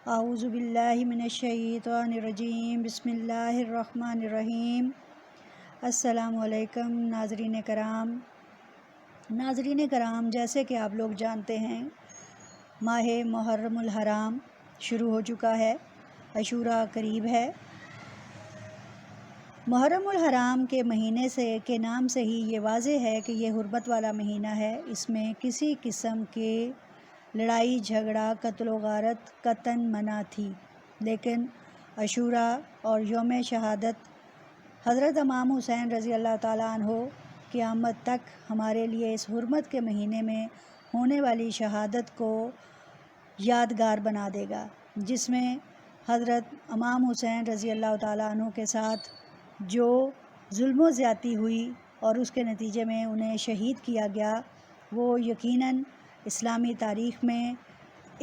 اعوذ باللہ من الشیطان الرجیم، بسم اللہ الرحمن الرحیم۔ السلام علیکم ناظرین کرام، جیسے کہ آپ لوگ جانتے ہیں ماہ محرم الحرام شروع ہو چکا ہے، عاشوراء قریب ہے۔ محرم الحرام کے مہینے کے نام سے ہی یہ واضح ہے کہ یہ حرمت والا مہینہ ہے۔ اس میں کسی قسم کے لڑائی جھگڑا، قتل و غارت قطعاً منع تھی، لیکن عاشوراء اور یوم شہادت حضرت امام حسین رضی اللہ تعالیٰ عنہ قیامت تک ہمارے لیے اس حرمت کے مہینے میں ہونے والی شہادت کو یادگار بنا دے گا، جس میں حضرت امام حسین رضی اللہ تعالیٰ عنہ کے ساتھ جو ظلم و زیادتی ہوئی اور اس کے نتیجے میں انہیں شہید کیا گیا، وہ یقیناً اسلامی تاریخ میں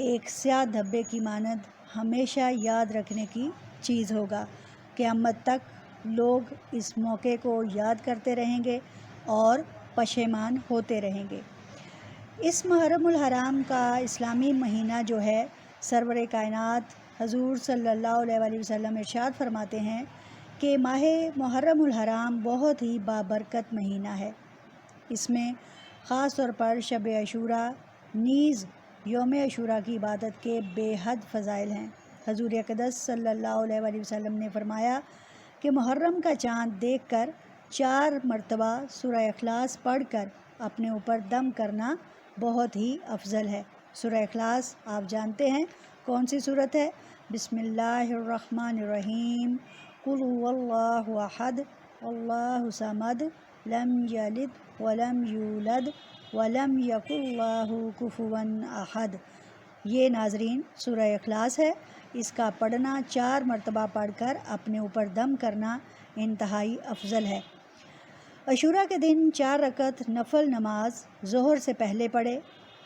ایک سیاہ دھبے کی مانند ہمیشہ یاد رکھنے کی چیز ہوگا۔ قیامت تک لوگ اس موقع کو یاد کرتے رہیں گے اور پشیمان ہوتے رہیں گے۔ اس محرم الحرام کا اسلامی مہینہ جو ہے، سرور کائنات حضور صلی اللہ علیہ وآلہ وسلم ارشاد فرماتے ہیں کہ ماہ محرم الحرام بہت ہی بابرکت مہینہ ہے۔ اس میں خاص طور پر شب عاشوراء نیز یوم عاشوراء کی عبادت کے بے حد فضائل ہیں۔ حضور اقدس صلی اللہ علیہ وآلہ وسلم نے فرمایا کہ محرم کا چاند دیکھ کر 4 مرتبہ سورہ اخلاص پڑھ کر اپنے اوپر دم کرنا بہت ہی افضل ہے۔ سورہ اخلاص آپ جانتے ہیں کون سی صورت ہے؟ بسم اللہ الرحمن الرحیم، قل هو اللہ احد اللہ الصمد لم یلد ولم یولد ولم یکن لہ کفوا احد۔ یہ ناظرین سورہ اخلاص ہے۔ اس کا پڑھنا 4 مرتبہ پڑھ کر اپنے اوپر دم کرنا انتہائی افضل ہے۔ عاشوراء کے دن 4 رکعت نفل نماز ظہر سے پہلے پڑھے۔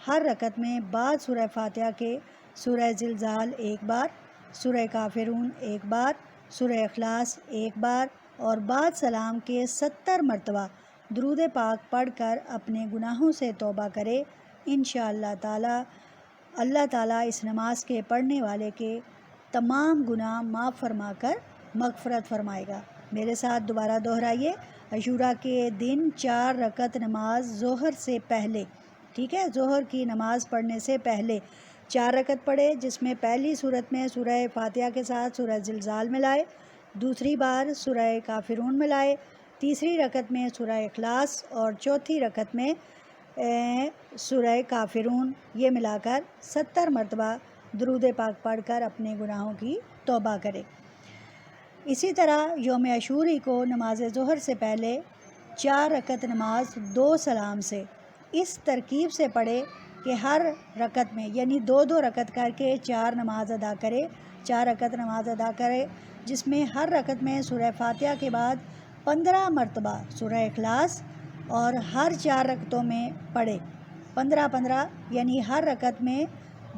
ہر رکعت میں بعد سورہ فاتحہ کے سورہ زلزال 1 بار، سورہ کافرون 1 بار، سورہ اخلاص 1 بار اور بعد سلام کے 70 مرتبہ درود پاک پڑھ کر اپنے گناہوں سے توبہ کرے۔ انشاءاللہ تعالی اللہ تعالیٰ اس نماز کے پڑھنے والے کے تمام گناہ معاف فرما کر مغفرت فرمائے گا۔ میرے ساتھ دوبارہ دہرائیے، عاشوراء کے دن 4 رکعت نماز ظہر سے پہلے، ٹھیک ہے، ظہر کی نماز پڑھنے سے پہلے 4 رکعت پڑھے، جس میں پہلی صورت میں سورہ فاتحہ کے ساتھ سورہ زلزال ملائے، دوسری بار سورہ کافرون ملائے، تیسری رکعت میں سورہ اخلاص اور چوتھی رکعت میں سورہ کافرون، یہ ملا کر 70 مرتبہ درود پاک پڑھ کر اپنے گناہوں کی توبہ کرے۔ اسی طرح یوم عاشوری کو نماز ظہر سے پہلے 4 رکعت نماز 2 سلام سے اس ترکیب سے پڑھے کہ ہر رکعت میں یعنی 2 رکعت کر کے 4 نماز ادا کرے، 4 رکعت نماز ادا کرے، جس میں ہر رکعت میں سورہ فاتحہ کے بعد 15 مرتبہ سورہ اخلاص اور ہر 4 رکعتوں میں پڑھے 15 یعنی ہر رکعت میں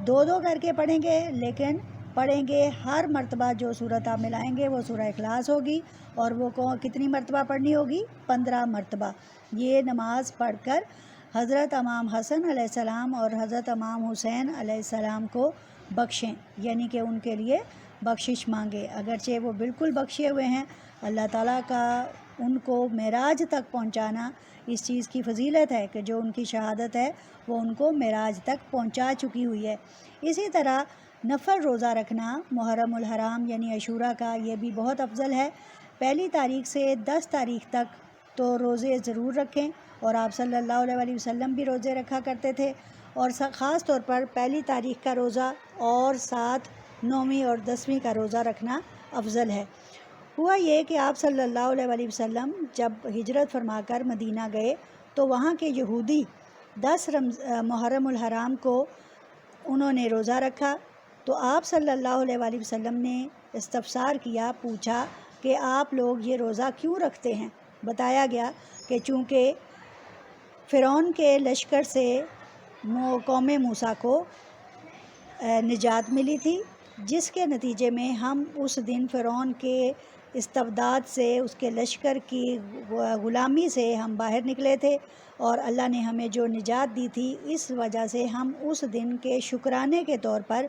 2 کر کے پڑھیں گے، لیکن پڑھیں گے ہر مرتبہ جو صورت آپ ملائیں گے وہ سورہ اخلاص ہوگی اور وہ کتنی مرتبہ پڑھنی ہوگی؟ 15 مرتبہ۔ یہ نماز پڑھ کر حضرت امام حسن علیہ السلام اور حضرت امام حسین علیہ السلام کو بخشیں، یعنی کہ ان کے لیے بخشش مانگے، اگرچہ وہ بالکل بخشے ہوئے ہیں۔ اللہ تعالیٰ کا ان کو معراج تک پہنچانا اس چیز کی فضیلت ہے کہ جو ان کی شہادت ہے وہ ان کو معراج تک پہنچا چکی ہوئی ہے۔ اسی طرح نفل روزہ رکھنا محرم الحرام یعنی عاشوراء کا، یہ بھی بہت افضل ہے۔ 1 تاریخ سے 10 تاریخ تک تو روزے ضرور رکھیں، اور آپ صلی اللہ علیہ وآلہ وسلم بھی روزے رکھا کرتے تھے، اور خاص طور پر 1 تاریخ کا روزہ اور ساتھ 9ویں اور 10ویں کا روزہ رکھنا افضل ہے۔ ہوا یہ کہ آپ صلی اللہ علیہ وآلہ وسلم جب ہجرت فرما کر مدینہ گئے تو وہاں کے یہودی 10 محرم الحرام کو انہوں نے روزہ رکھا، تو آپ صلی اللہ علیہ وآلہ وسلم نے استفسار کیا، پوچھا کہ آپ لوگ یہ روزہ کیوں رکھتے ہیں؟ بتایا گیا کہ چونکہ فرعون کے لشکر سے قوم موسیٰ کو نجات ملی تھی، جس کے نتیجے میں ہم اس دن فرعون کے استبداد سے، اس کے لشکر کی غلامی سے ہم باہر نکلے تھے، اور اللہ نے ہمیں جو نجات دی تھی، اس وجہ سے ہم اس دن کے شکرانے کے طور پر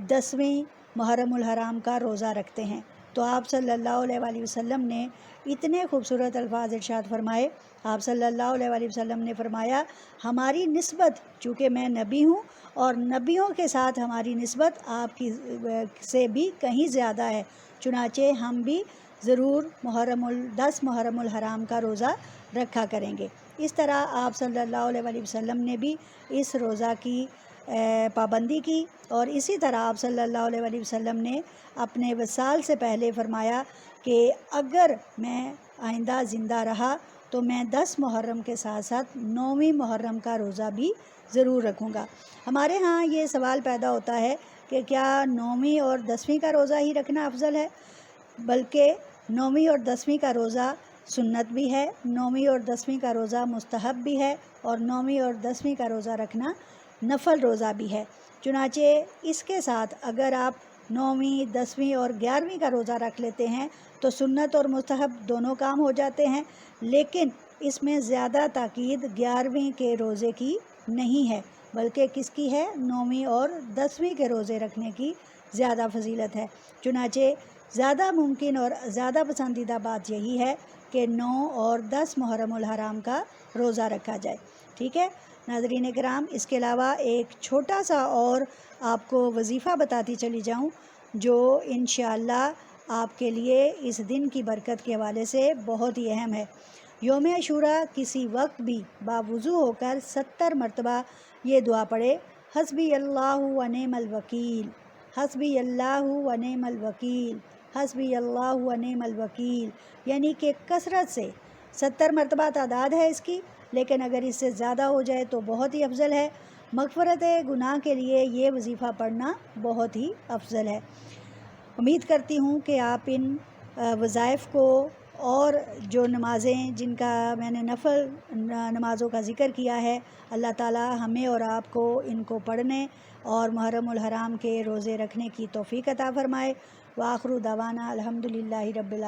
10ویں محرم الحرام کا روزہ رکھتے ہیں۔ تو آپ صلی اللہ علیہ وآلہ وسلم نے اتنے خوبصورت الفاظ ارشاد فرمائے۔ آپ صلی اللہ علیہ وآلہ وسلم نے فرمایا ہماری نسبت، چونکہ میں نبی ہوں اور نبیوں کے ساتھ ہماری نسبت آپ کی سے بھی کہیں زیادہ ہے، چنانچہ ہم بھی ضرور 10 محرم الحرام کا روزہ رکھا کریں گے۔ اس طرح آپ صلی اللہ علیہ وآلہ وسلم نے بھی اس روزہ کی پابندی کی، اور اسی طرح آپ صلی اللہ علیہ وآلہ وسلم نے اپنے وصال سے پہلے فرمایا کہ اگر میں آئندہ زندہ رہا تو میں 10 محرم کے ساتھ ساتھ 9ویں محرم کا روزہ بھی ضرور رکھوں گا۔ ہمارے ہاں یہ سوال پیدا ہوتا ہے کہ کیا 9ویں اور 10ویں کا روزہ ہی رکھنا افضل ہے؟ بلکہ 9ویں اور 10ویں کا روزہ سنت بھی ہے، 9ویں اور 10ویں کا روزہ مستحب بھی ہے، اور 9ویں اور 10ویں کا روزہ رکھنا نفل روزہ بھی ہے۔ چنانچہ اس کے ساتھ اگر آپ 9ویں، 10ویں اور 11ویں کا روزہ رکھ لیتے ہیں تو سنت اور مستحب دونوں کام ہو جاتے ہیں، لیکن اس میں زیادہ تاکید 11ویں کے روزے کی نہیں ہے، بلکہ کس کی ہے؟ 9ویں اور 10ویں کے روزے رکھنے کی زیادہ فضیلت ہے۔ چنانچہ زیادہ ممکن اور زیادہ پسندیدہ بات یہی ہے کہ 9 اور 10 محرم الحرام کا روزہ رکھا جائے۔ ٹھیک ہے ناظرین کرام، اس کے علاوہ ایک چھوٹا سا اور آپ کو وظیفہ بتاتی چلی جاؤں جو انشاءاللہ آپ کے لیے اس دن کی برکت کے حوالے سے بہت ہی اہم ہے۔ یوم عاشوراء کسی وقت بھی باوضو ہو کر 70 مرتبہ یہ دعا پڑھے، حسبی اللہ و نعم الوکیل، حسبی اللہ و نعم الوکیل، حسبی اللہ و نعم الوکیل، یعنی کہ کثرت سے 70 مرتبہ تعداد ہے اس کی، لیکن اگر اس سے زیادہ ہو جائے تو بہت ہی افضل ہے۔ مغفرت گناہ کے لیے یہ وظیفہ پڑھنا بہت ہی افضل ہے۔ امید کرتی ہوں کہ آپ ان وظائف کو اور جو نمازیں جن کا میں نے نفل نمازوں کا ذکر کیا ہے، اللہ تعالی ہمیں اور آپ کو ان کو پڑھنے اور محرم الحرام کے روزے رکھنے کی توفیق عطا فرمائے۔ وآخر دعوانا الحمدللہ رب العالمین۔